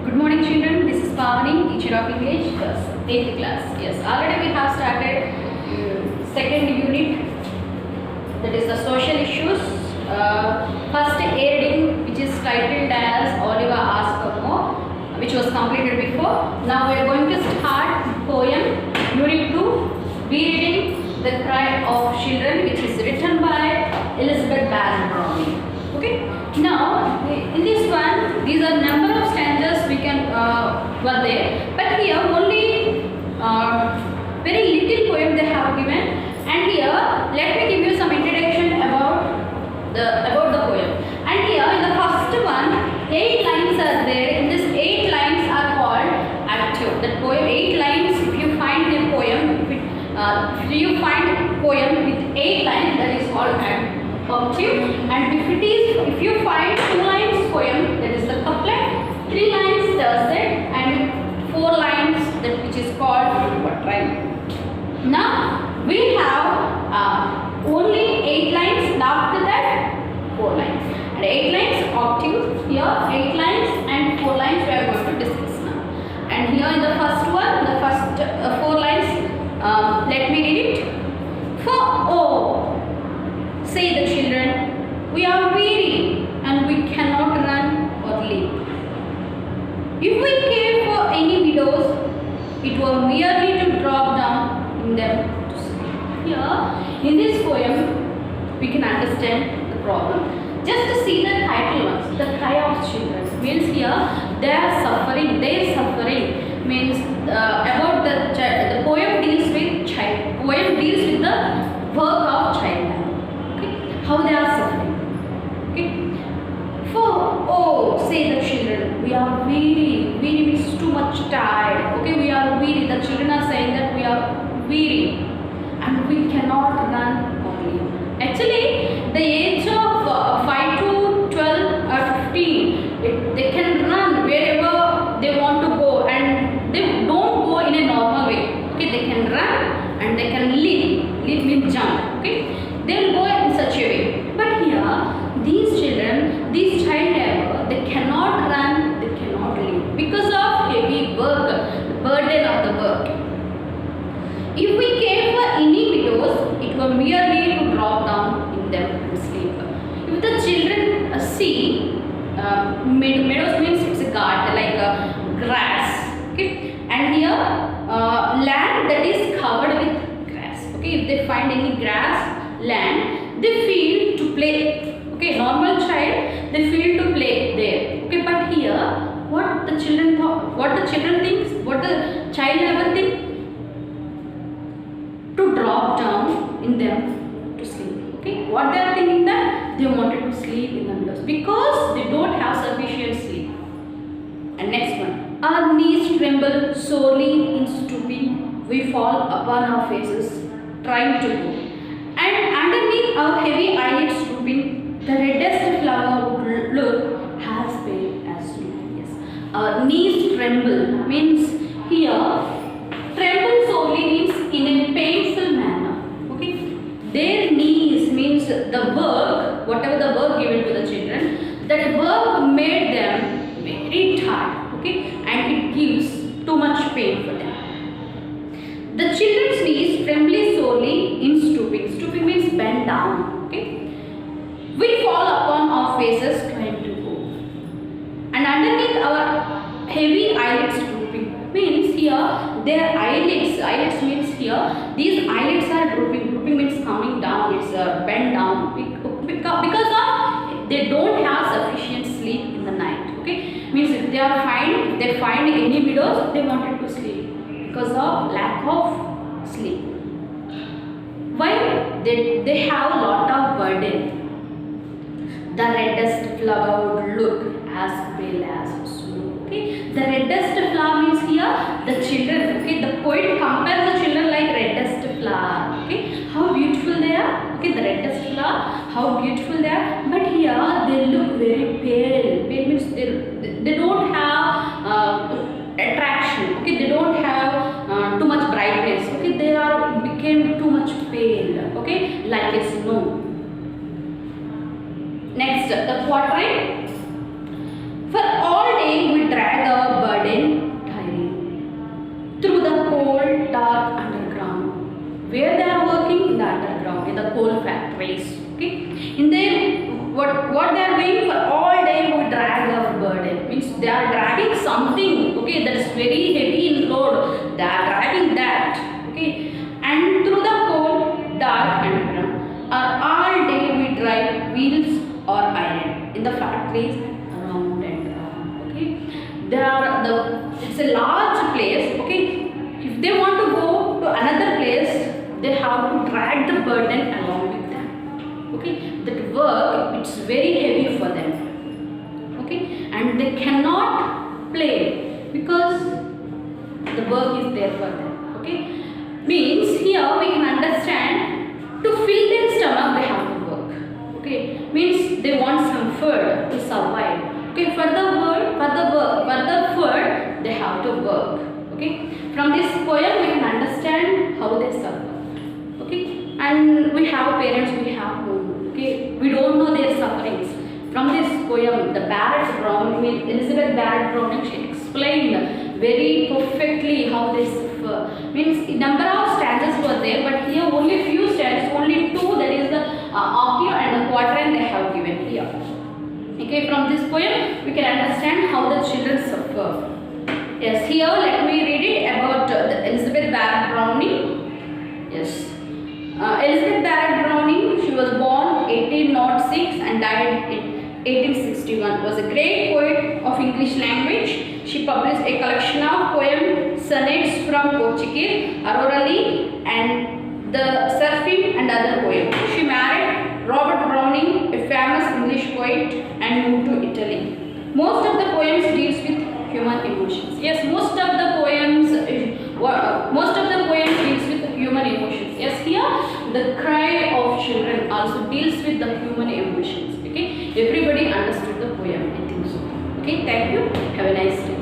Good morning, children. This is Pavani, teacher of English, yes, 8th class. Yes, already we have started second unit, that is the social issues. First A reading, which is titled as Oliver Asked for More, which was completed before. Now we are going to start poem unit 2, B reading, The Cry of Children, which is written by Elizabeth Barrett Browning. Okay. Now in this one, these are number of stanzas we can were there, but here only very little poem they have given. And here let me give you some introduction about the poem. And here in the first one, 8 lines are there. In this 8 lines are called active. That poem 8 lines. If you find a poem, if you find poem with 8 lines, that is called active. And if you find 2 lines poem, that is the couplet, 3 lines tercet, and 4 lines that which is called quatrain. Now we have only 8 lines, and after that 4 lines. And 8 lines octave, here 8 lines and 4 lines we are going to discuss now. And here in the first one, the first 4 lines, let me read it. For oh, say the children, we are weary and we cannot run or leap. If we care for any widows, it were merely to drop down in them to sleep. Here, in this poem, we can understand the problem. Just to see the title once, The Cry of Children, means here they are suffering. Their suffering means about the poem deals with child. Poem deals with the work of child. How they are suffering. Okay. For oh, say the children, we are weary. Weary means too much tired. Okay, we are weary. The children are saying that we are weary and we cannot run only. Actually, the age of 5 to 12 or 15, they can run wherever they want to go, and they don't go in a normal way. Okay, they can run and they can leap. Leap means jump. Okay. They will go in such a way. But here, these children, these child labor, they cannot run, they cannot leap because of heavy work, the burden of the work. If we care for any widows, it were merely to drop down in them and sleep. If the children see, meadows means it's a garden, like grass. Okay? And here, land that is covered with grass. Okay? If they find any grass, land, they feel to play. Okay, normal child, they feel to play there. Okay, but here what the children thought, what the children thinks, what the child ever think, to drop down in them to sleep. Okay, what they are thinking, that they wanted to sleep in the meadows because they don't have sufficient sleep. And next one, our knees tremble sorely in stooping, we fall upon our faces trying to go. And underneath our heavy eyelids drooping, the reddest flower would look as pale as snow. Yes. Our knees tremble means here, tremble solely means in a painful manner. Okay. Their knees means the work, whatever the work given to the children, that work made them very tired. Okay. And it gives too much pain for them. The children's knees tremble sorely in stooping. Stooping means bend down. Okay. We fall upon our faces trying to go. And underneath our heavy eyelids drooping means here their eyelids. Eyelids means here these eyelids are drooping. Drooping means coming down. It's bend down because of they don't have sufficient sleep in the night. Okay. Means if they find any widows, they wanted to sleep because of lack of sleep. Why? They have a lot of burden. The reddest flower would look as pale as snow. Okay? The reddest flower means here the children. Okay? The poet compares the children like reddest flower. Okay? How beautiful they are. Okay? The reddest flower, how beautiful they are. But here they look very pale. Pale means they don't have attraction. Okay? They don't have too much brightness. Okay? They became too much pale. Okay? Like a snow. Next, the quatrain. For all day we drag our place. Okay, in their what they are doing for all day, we drag our burden, means they are dragging something, okay, that is very heavy in load, they are dragging that, okay, and through the cold, dark and all day we drive wheels or iron in the factories around and around. Okay, it's a large place. Okay, if they want to go to another place, they have to drag the burden along with them. Okay, that work, it's very heavy for them. Okay, and they cannot play because the work is there for them. Okay, means here we can understand, to fill their stomach they have to work. Okay, means they want some food to survive. Okay, for the food they have to work. Okay, from this poem we can understand how they suffer. Okay, and we have parents, we have home. Okay, we don't know their sufferings. From this poem, the Barrett Browning, Elizabeth Barrett Browning, she explained very perfectly how they suffer. Means number of stanzas were there, but here only few stanzas, only two, that is the octave and the quatrain they have given here. Okay, from this poem we can understand how the children suffer. Yes, here let me read it about the Elizabeth Barrett Browning. Yes, Elizabeth Barrett Browning, she was born 1806 and died in 1861. Was a great poet of English language. She published a collection of poems, sonnets from Portuguese, Aurora and the Seraphim and other poems. She married Robert Browning, a famous English poet, and moved to Italy. Most of the poems deals with human emotions. Yes, most of the poems deals with human emotions. Yes, here the cry of children also deals with the human emotions. Okay, everybody understood the poem, I think so. Okay, thank you. Have a nice day.